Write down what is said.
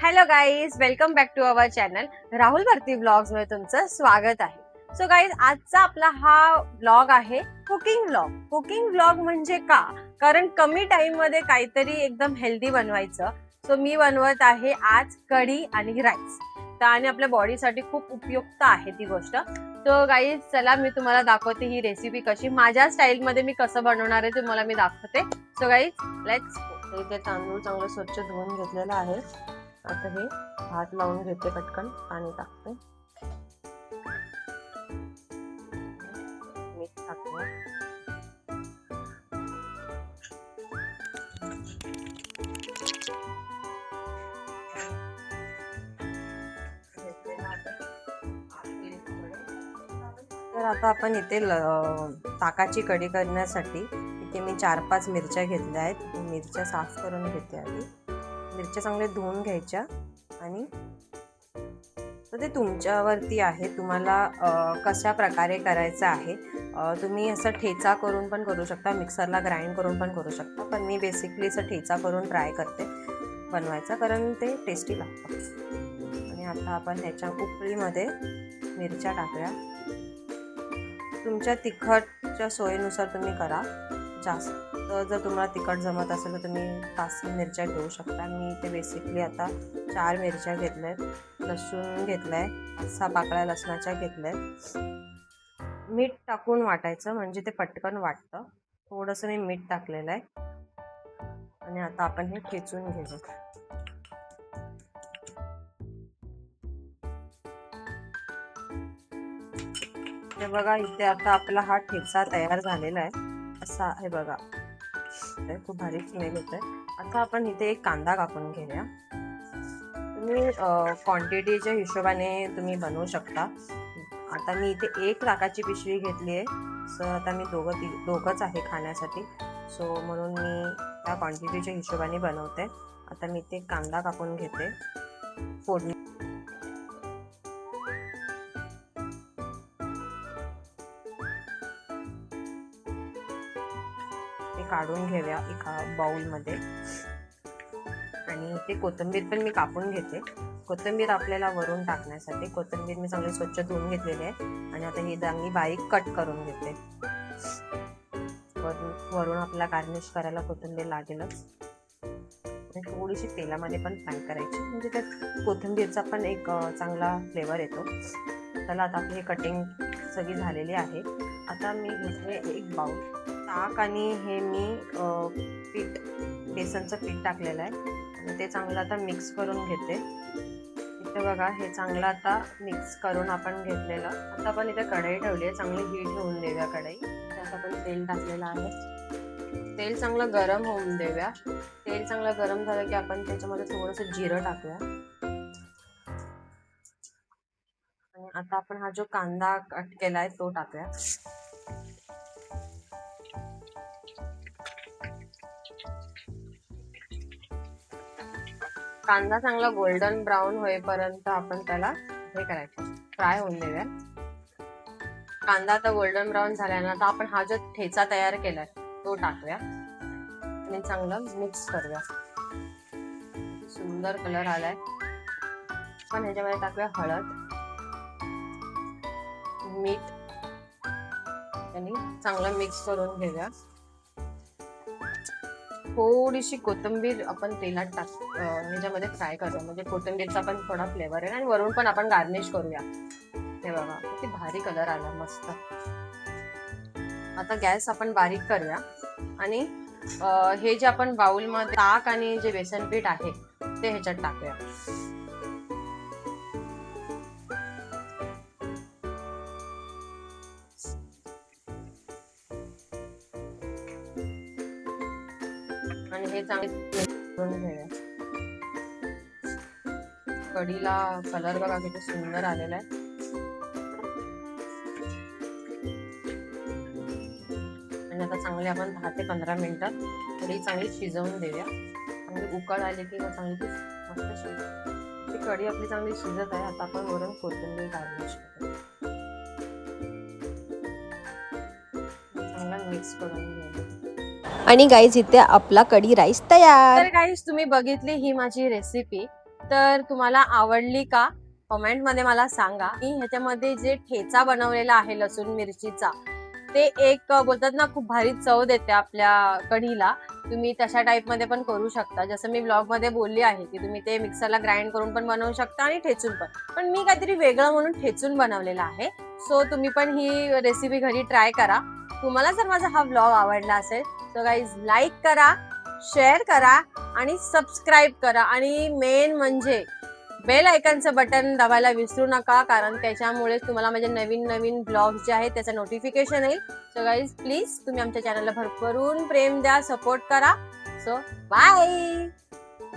Hello guys, welcome back to our channel Rahul Bharati blogs मध्ये तुमचं स्वागत आहे. सो गाईज, आजचा आपला हा ब्लॉग आहे कुकिंग ब्लॉग. कुकिंग ब्लॉग म्हणजे का? कारण कमी टाइम मध्ये काहीतरी एकदम हेल्दी बनवायचं. सो मी बनवत आहे आज कढी आणि राईस. आणि आपल्या बॉडीसाठी खूप उपयुक्त आहे ती गोष्ट. सो गाईज, चला मी तुम्हाला दाखवते ही रेसिपी कशी माझ्या स्टाईल मध्ये मी कसं बनवणार आहे तुम्हाला मी दाखवते. So guys, let's go. इथे तांदूळ चांगलं स्वच्छ धुवून घेतलेला आहे. आता हे भात लावून घेते, पटकन पाणी टाकते, मीठ टाकते. तर आता आपण इथे ताकाची कढी करण्यासाठी इथे मी 4-5 मिरच्या घेतल्या आहेत. मिरच्या साफ करून घेते. आधी मिरच्या चांगल्या धुवून घ्यायच्या आणि तर ते तुमच्यावरती आहे, तुम्हाला कशा प्रकारे करायचं आहे. तुम्ही असं ठेचा करून पण करू शकता, मिक्सरला ग्राइंड करून पण करू शकता, पण मी बेसिकली असं ठेचा करून ट्राय करते बनवायचा, कारण ते टेस्टी लागतं. आणि आता आपण ह्याच्या उकळीमध्ये मिरच्या टाकूया. तुमच्या तिखटच्या सोयीनुसार तुम्ही करा. जास्त जर तुम्हाला तिखट जमत असेल तर तुम्ही 5 मिरच्या घेऊ शकता. मी इथे बेसिकली आता 4 मिरच्या घेतल्यात. लसूण घेतलाय, 6 पाकळ्या लसणाच्या घेतल्यात. मीठ टाकून वाटायचं म्हणजे ते पटकन वाटतं. थोडंसं मी मीठ टाकलेलं आहे. आणि आता आपण हे ठेचून घेऊ. हे बघा, इथे आता आपला हा ठेचा तयार झालेला आहे. असा हे बघा, खूप भारी स्मेल येत आहे. आता आपण इथे एक कांदा कापून घेऊया. तुम्ही क्वांटिटीच्या हिशोबाने तुम्ही बनवू शकता. आता मी इथे 1 लाखाची पिशवी घेतली आहे. सो आता मी दोघंच आहे खाण्यासाठी, सो म्हणून मी त्या क्वांटिटीच्या हिशोबाने बनवते. आता मी इथे कांदा कापून घेते. फोडणी ते काढून घेऊया एका बाउलमध्ये. आणि ते कोथिंबीर पण मी कापून घेते. कोथिंबीर आपल्याला वरून टाकण्यासाठी कोथिंबीर मी चांगली स्वच्छ धुवून घेतलेली आहे. आणि आता ही चांगली बारीक कट करून घेते. वरून आपल्याला गार्निश करायला कोथिंबीर लागेलच. आणि थोडीशी तेलामध्ये पण फ्राय करायची, म्हणजे त्यात कोथिंबीरचा पण एक चांगला फ्लेवर येतो. त्याला आता आपली हे कटिंग सगळी झालेली आहे. आता मी घेतले एक बाउल ताक आणि हे मी बेसनचं पीठ टाकलेलं आहे. आणि ते चांगलं आता मिक्स करून घेते. इथे बघा, हे चांगलं आता मिक्स करून आपण घेतलेलं. आता आपण इथे कढई ठेवली आहे, चांगली हीट होऊन देऊया कढई. त्यात आपण तेल टाकलेलं आहे. तेल चांगलं गरम होऊन देऊया. तेल चांगलं गरम झालं की आपण त्याच्यामध्ये थोडंसं जिरं टाकूया. आणि आता आपण हा जो कांदा कट केला आहे तो टाकूया. कांदा चांगला गोल्डन ब्राऊन होईपर्यंत आपण त्याला हे करायचं, फ्राय होऊन देऊया. कांदा आता गोल्डन ब्राऊन झाल्यानंतर आपण हा जो ठेचा तयार केलाय तो टाकूया आणि चांगलं मिक्स करूया. सुंदर कलर आलाय. पण ह्याच्यामध्ये टाकूया हळद, मीठ आणि चांगलं मिक्स करून घेऊया. थोडीशी कोथिंबीर आपण तेलात ह्याच्यामध्ये फ्राय करूया, म्हणजे कोथिंबीरचा पण थोडा फ्लेवर आहे. आणि वरून पण आपण गार्निश करूया. हे बघा, किती भारी कलर आला, मस्त. आता गॅस आपण बारीक करूया. आणि हे जे आपण बाउल मध्ये ताक आणि जे बेसन पीठ आहे ते ह्याच्यात टाकूया. आणि हे चांगले करून घेऊया. कढीला कलर बघा किती सुंदर आलेला आहे. आणि आता चांगले आपण 10 ते 15 मिनिटं कढी चांगली शिजवून देऊया. चांगली उकळ आली की चांगली मस्त शिजते. ती कढी आपली चांगली शिजत आहे. आता आपण वरून कोथिंबीर गार्निश करूया. चांगला मिक्स करून घेऊया. आणि गाईज, इथे आपला कढी राईस तयार. तर गाईज, तुम्ही बघितली ही माझी रेसिपी. तर तुम्हाला आवडली का कमेंट मध्ये मला सांगा. मी ह्याच्यामध्ये जे ठेचा बनवलेला आहे लसूण मिरचीचा, ते एक बोलतात ना खूप भारी चव देते आपल्या कढीला. तुम्ही तशा टाईप मध्ये पण करू शकता. जसं मी ब्लॉग मध्ये बोलली आहे की तुम्ही ते मिक्सरला ग्राइंड करून पण बनवू शकता आणि ठेचून पण मी काहीतरी वेगळं म्हणून ठेचून बनवलेलं आहे. सो तुम्ही पण ही रेसिपी घरी ट्राय करा. तुम्हाला जर माझा हा ब्लॉग आवडला असेल तर गाईज लाईक करा, शेअर करा आणि सबस्क्राईब करा आणि मेन म्हणजे बेल आयकॉनचं बटन दाबायला विसरू नका, कारण त्याच्यामुळे तुम्हाला माझे नवीन नवीन ब्लॉग्स जे आहेत त्याचं नोटिफिकेशन येईल. सो गाईज प्लीज तुम्ही आमच्या चॅनलला भरभरून प्रेम द्या, सपोर्ट करा. So bye.